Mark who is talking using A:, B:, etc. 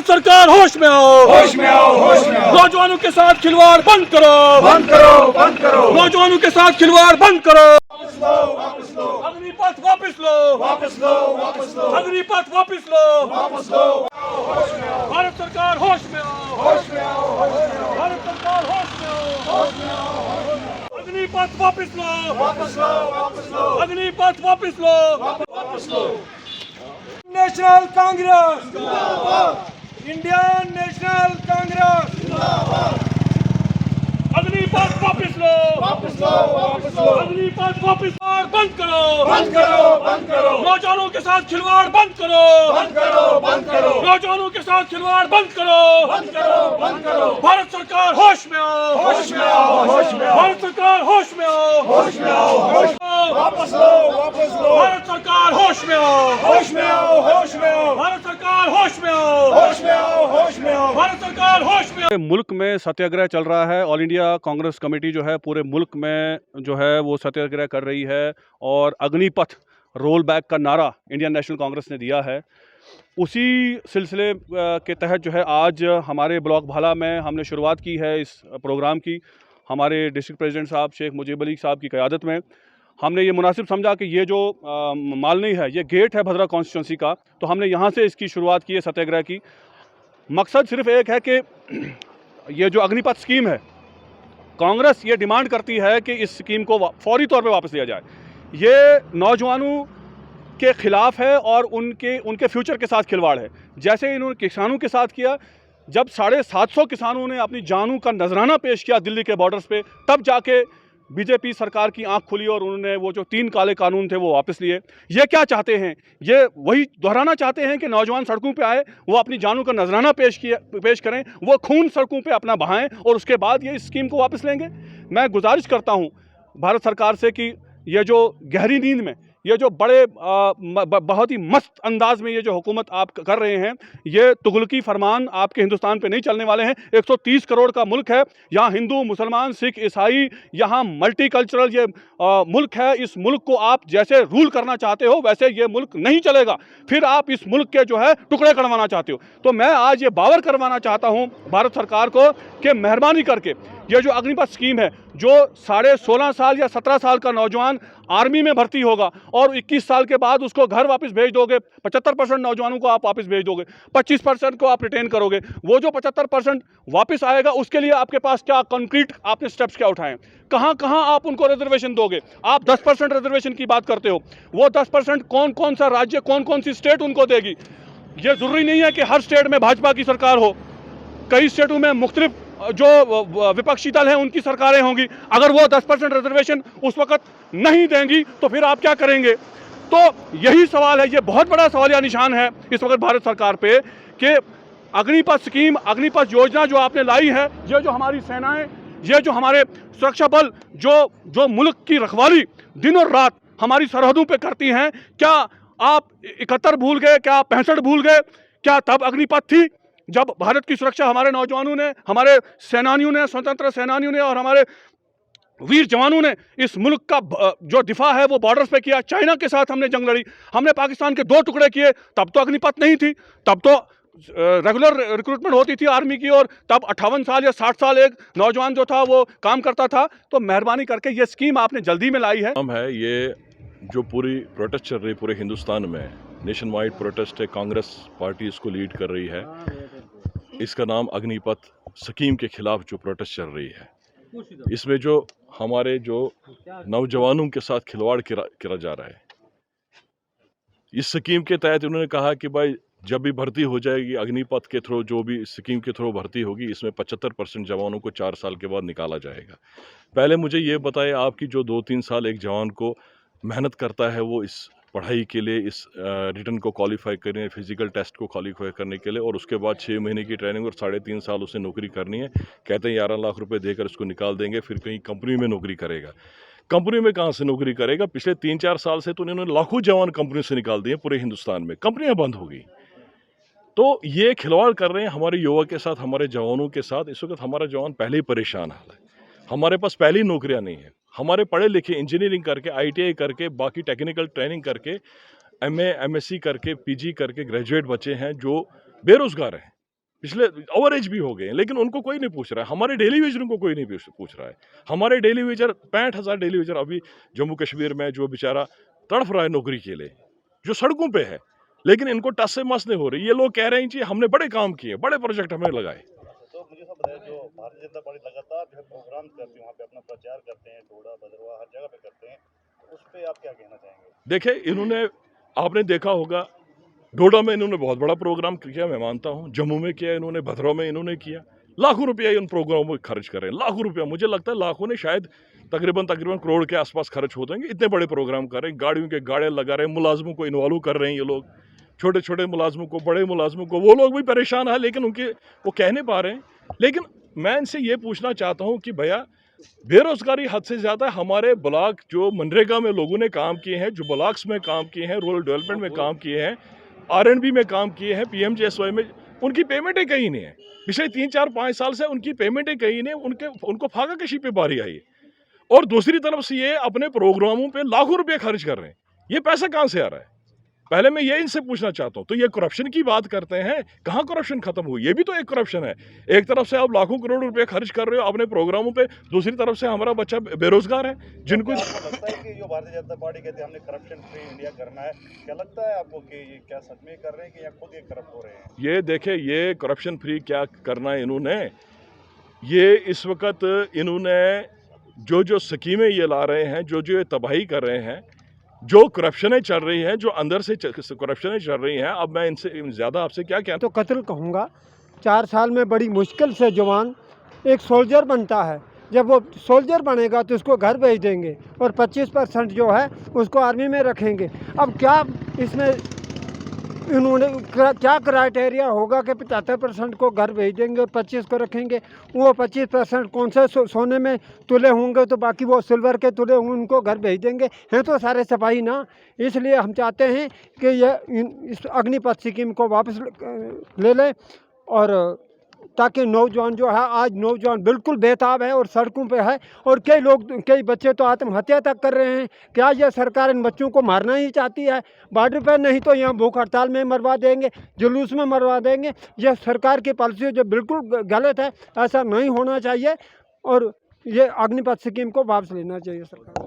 A: भारत सरकार होश में आओ,
B: होश में आओ, होश में आओ।
A: नौजवानों के साथ खिलवाड़ बंद करो,
B: बंद करो, बंद करो।
A: नौजवानों के साथ खिलवाड़ बंद करो।
B: वापस लो, वापस लो,
A: अग्निपथ वापस लो,
B: वापस लो, वापस लो,
A: अग्निपथ वापस लो।
B: वापस लो। होश में आओ,
A: भारत सरकार होश में आओ,
B: होश में आओ, होश में आओ,
A: भारत सरकार होश में आओ।
B: होश में आओ।
A: अग्निपथ वापस लो,
B: वापस लो, वापस लो,
A: अग्निपथ वापस लो।
B: वापस लो।
A: नेशनल कांग्रेस इंडियन नेशनल कांग्रेस अग्निपथ वापस लो,
B: वापस लो, वापस लो।
A: अग्निपथ वापस लो। बंद करो,
B: बंद करो, बंद करो,
A: नौजवानों के साथ खिलवाड़ बंद करो,
B: बंद करो, बंद करो,
A: नौजवानों के साथ खिलवाड़ बंद करो।
B: बंद करो, बंद करो।
A: भारत सरकार होश में आओ,
B: होश में आओ, होश में आओ,
A: भारत सरकार होश में आओ,
B: होश में आओ, होश। वापस लो, वापस लो।
A: भारत सरकार होश में आओ,
B: होश में आओ, होश में आओ,
A: भारत सरकार होश में आओ,
B: होश में आओ, होश में आओ।
A: भारत सरकार होश में आओ। मुल्क में सत्याग्रह चल रहा है। ऑल इंडिया कांग्रेस कमेटी जो है पूरे मुल्क में जो है वो सत्याग्रह कर रही है और अग्निपथ रोल बैक का नारा इंडियन नेशनल कांग्रेस ने दिया है। उसी सिलसिले के तहत जो है आज हमारे ब्लॉक भाला में हमने शुरुआत की है इस प्रोग्राम की। हमारे डिस्ट्रिक्ट प्रेसिडेंट साहब शेख मुजीब अली साहब की क़यादत में हमने ये मुनासिब समझा कि ये जो मालनी है, ये गेट है भद्रा कॉन्स्टिट्यूंसी का, तो हमने यहाँ से इसकी शुरुआत की है सत्याग्रह की। मकसद सिर्फ एक है कि ये जो अग्निपथ स्कीम है, कांग्रेस ये डिमांड करती है कि इस स्कीम को फौरी तौर पे वापस लिया जाए। ये नौजवानों के ख़िलाफ़ है और उनके फ्यूचर के साथ खिलवाड़ है। जैसे इन्होंने किसानों के साथ किया, जब 750 किसानों ने अपनी जानों का नजराना पेश किया दिल्ली के बॉर्डर्स पे, तब जाके बीजेपी सरकार की आंख खुली और उन्होंने वो जो 3 काले कानून थे वो वापस लिए। ये क्या चाहते हैं? ये वही दोहराना चाहते हैं कि नौजवान सड़कों पे आए, वो अपनी जानों का नजराना पेश करें, वो खून सड़कों पे अपना बहाएं और उसके बाद ये इस स्कीम को वापस लेंगे। मैं गुजारिश करता हूँ भारत सरकार से कि ये जो गहरी नींद में ये जो बड़े बहुत ही मस्त अंदाज में ये जो हुकूमत आप कर रहे हैं, ये तुगलकी फरमान आपके हिंदुस्तान पे नहीं चलने वाले हैं। 130 करोड़ का मुल्क है, यहाँ हिंदू, मुसलमान, सिख, ईसाई, यहाँ मल्टीकल्चरल ये मुल्क है। इस मुल्क को आप जैसे रूल करना चाहते हो वैसे ये मुल्क नहीं चलेगा। फिर आप इस मुल्क के जो है टुकड़े करवाना चाहते हो। तो मैं आज ये बावर करवाना चाहता हूँ भारत सरकार को कि मेहरबानी करके ये जो अग्निपथ स्कीम है, जो 16.5 साल या 17 साल का नौजवान आर्मी में भर्ती होगा और 21 साल के बाद उसको घर वापस भेज दोगे, 75% नौजवानों को आप वापस भेज दोगे, 25% को आप रिटेन करोगे। वो जो 75% वापस आएगा उसके लिए आपके पास क्या कंक्रीट आपने स्टेप्स क्या उठाए? कहाँ कहाँ आप उनको रिजर्वेशन दोगे? आप 10% रिजर्वेशन की बात करते हो, वो 10% कौन कौन सा राज्य, कौन कौन सी स्टेट उनको देगी? ये ज़रूरी नहीं है कि हर स्टेट में भाजपा की सरकार हो, कई स्टेटों में मुख्तलिफ जो विपक्षी दल हैं उनकी सरकारें होंगी। अगर वो 10% रिजर्वेशन उस वक्त नहीं देंगी तो फिर आप क्या करेंगे? तो यही सवाल है, ये बहुत बड़ा सवालिया निशान है इस वक्त भारत सरकार पे कि अग्निपथ स्कीम, अग्निपथ योजना जो आपने लाई है, ये जो हमारी सेनाएं, ये जो हमारे सुरक्षा बल जो मुल्क की रखवाली दिन और रात हमारी सरहदों पे करती हैं, क्या आप 71 भूल गए? क्या 65 भूल गए? क्या तब अग्निपथ थी जब भारत की सुरक्षा हमारे नौजवानों ने, हमारे सेनानियों ने, स्वतंत्र सेनानियों ने और हमारे वीर जवानों ने इस मुल्क का जो दिफा है वो बॉर्डर्स पे किया? चाइना के साथ हमने जंग लड़ी, हमने पाकिस्तान के 2 टुकड़े किए, तब तो अग्निपथ नहीं थी, तब तो रेगुलर रिक्रूटमेंट होती थी आर्मी की और तब 58 साल या 60 साल एक नौजवान जो था वो काम करता था। तो मेहरबानी करके ये स्कीम आपने जल्दी में लाई है।
C: हम है ये जो पूरी प्रोटेस्ट चल रही पूरे हिंदुस्तान में, नेशन वाइड प्रोटेस्ट है, कांग्रेस पार्टी इसको लीड कर रही है। इसका नाम अग्निपथ स्कीम के खिलाफ जो प्रोटेस्ट चल रही है, इसमें जो हमारे जो नौजवानों के साथ खिलवाड़ करा जा रहा है। इस स्कीम के तहत उन्होंने कहा कि भाई जब भी भर्ती हो जाएगी अग्निपथ के थ्रू, जो भी स्कीम के थ्रू भर्ती होगी, इसमें 75% जवानों को 4 साल के बाद निकाला जाएगा। पहले मुझे ये बताएं, आपकी जो 2-3 साल एक जवान को मेहनत करता है वो इस पढ़ाई के लिए, इस रिटर्न को क्वालिफाई करने, फिजिकल टेस्ट को क्वालिफाई करने के लिए, और उसके बाद 6 महीने की ट्रेनिंग और 3.5 साल उसे नौकरी करनी है। कहते हैं 11 लाख रुपए देकर उसको निकाल देंगे, फिर कहीं कंपनी में नौकरी करेगा। कंपनी में कहाँ से नौकरी करेगा? पिछले 3-4 साल से तो उन्होंने लाखों जवान कंपनी से निकाल दिए, पूरे हिंदुस्तान में कंपनियां बंद हो गई। तो ये खिलवाड़ कर रहे हैं हमारे युवा के साथ, हमारे जवानों के साथ। इस वक्त हमारा जवान पहले ही परेशान हाल है, हमारे पास पहले ही नौकरियां नहीं है। हमारे पढ़े लिखे इंजीनियरिंग करके, ITI करके, बाकी टेक्निकल ट्रेनिंग करके, MA MSc करके, PG करके ग्रेजुएट बच्चे हैं जो बेरोजगार हैं। पिछले ओवर एज भी हो गए हैं, लेकिन उनको कोई नहीं पूछ रहा है। हमारे डेली वेजर को कोई नहीं पूछ रहा है। हमारे डेली वेजर 65,000 डेली वेजर अभी जम्मू कश्मीर में जो बेचारा तड़फ रहा है नौकरी के लिए, जो सड़कों पे है, लेकिन इनको टस से मस नहीं हो रही। ये लोग कह रहे हैं जी हमने बड़े काम किए, बड़े प्रोजेक्ट हमने लगाए।
B: तो मुझे सब बताइए, जो भारतीय जनता पार्टी लगातार जो है प्रोग्राम करती है, वहाँ पे अपना प्रचार करते हैं, ढोड़ा भद्रवा हर जगह पे करते हैं, उस पे आप क्या कहना चाहेंगे?
C: देखिए, इन्होंने, आपने देखा होगा, डोडा में इन्होंने बहुत बड़ा प्रोग्राम किया, मैं मानता हूँ। जम्मू में किया इन्होंने, भद्रवा में इन्होंने किया। लाखों रुपया इन प्रोग्रामों में खर्च कर रहे हैं, लाखों रुपया। मुझे लगता है लाखों ने, शायद तकरीबन करोड़ के आसपास खर्च हो जाएंगे। इतने बड़े प्रोग्राम कर रहे हैं, गाड़ियों के गाड़े लगा रहे हैं, मुलाजमों को इन्वॉल्व कर रहे हैं ये लोग, छोटे छोटे मुलाजमों को, बड़े मुलाजमों को। वो लोग भी परेशान है, लेकिन उनके वो कह नहीं पा रहे हैं। लेकिन मैं इनसे ये पूछना चाहता हूँ कि भैया, बेरोजगारी हद से ज़्यादा हमारे ब्लॉक जो मनरेगा में लोगों ने काम किए हैं, जो ब्लॉक्स में काम किए हैं, रूरल डेवलपमेंट में काम किए हैं, R&B में काम किए हैं, PMJSY में, उनकी पेमेंटें कहीं नहीं है। पिछले 3, 4, 5 साल से उनकी पेमेंटें कहीं नहीं, उनको फाका कशी पे बारी आई। और दूसरी तरफ से ये अपने प्रोग्रामों पे लाखों रुपए खर्च कर रहे हैं। ये पैसा कहाँ से आ रहा है? पहले मैं ये इनसे पूछना चाहता हूँ। तो ये करप्शन की बात करते हैं, कहाँ करप्शन खत्म हुई? ये भी तो एक करप्शन है। एक तरफ से आप लाखों करोड़ रुपए खर्च कर रहे हो अपने प्रोग्रामों पे, दूसरी तरफ से हमारा बच्चा बेरोजगार है, जिनको
B: आपको लगता है कि जो भारतीय जनता पार्टी कहती है हमने करप्शन फ्री इंडिया करना है, क्या लगता है आपको कि ये क्या सच में कर रहे हैं कि या खुद ये करप्ट हो रहे हैं?
C: ये देखे, ये करप्शन फ्री क्या करना है इन्होंने, ये इस वक्त इन्होंने जो स्कीमें ये ला रहे हैं, जो ये तबाही कर रहे हैं, जो करप्शनें चल रही हैं, जो अंदर से करप्शनें चल रही हैं। अब मैं इनसे ज़्यादा आपसे क्या कहता
D: तो कत्ल कहूँगा। 4 साल में बड़ी मुश्किल से जवान एक सोल्जर बनता है। जब वो सोल्जर बनेगा तो उसको घर भेज देंगे और 25% जो है उसको आर्मी में रखेंगे। अब क्या इसमें इन्होंने क्या क्राइटेरिया होगा कि 75% को घर भेज देंगे और 25 को रखेंगे? वो 25% कौन से सोने में तुले होंगे, तो बाकी वो सिल्वर के तुले होंगे, उनको घर भेज देंगे। हैं तो सारे सिपाही ना। इसलिए हम चाहते हैं कि इस अग्निपथ स्कीम को वापस ले लें, और ताकि नौजवान जो है, आज नौजवान बिल्कुल बेताब है और सड़कों पे है, और कई बच्चे तो आत्महत्या तक कर रहे हैं। क्या यह सरकार इन बच्चों को मारना ही चाहती है? बॉर्डर पे नहीं तो यहाँ भूख हड़ताल में मरवा देंगे, जुलूस में मरवा देंगे। यह सरकार की पॉलिसी जो बिल्कुल गलत है, ऐसा नहीं होना चाहिए, और ये अग्निपथ स्कीम को वापस लेना चाहिए सरकार।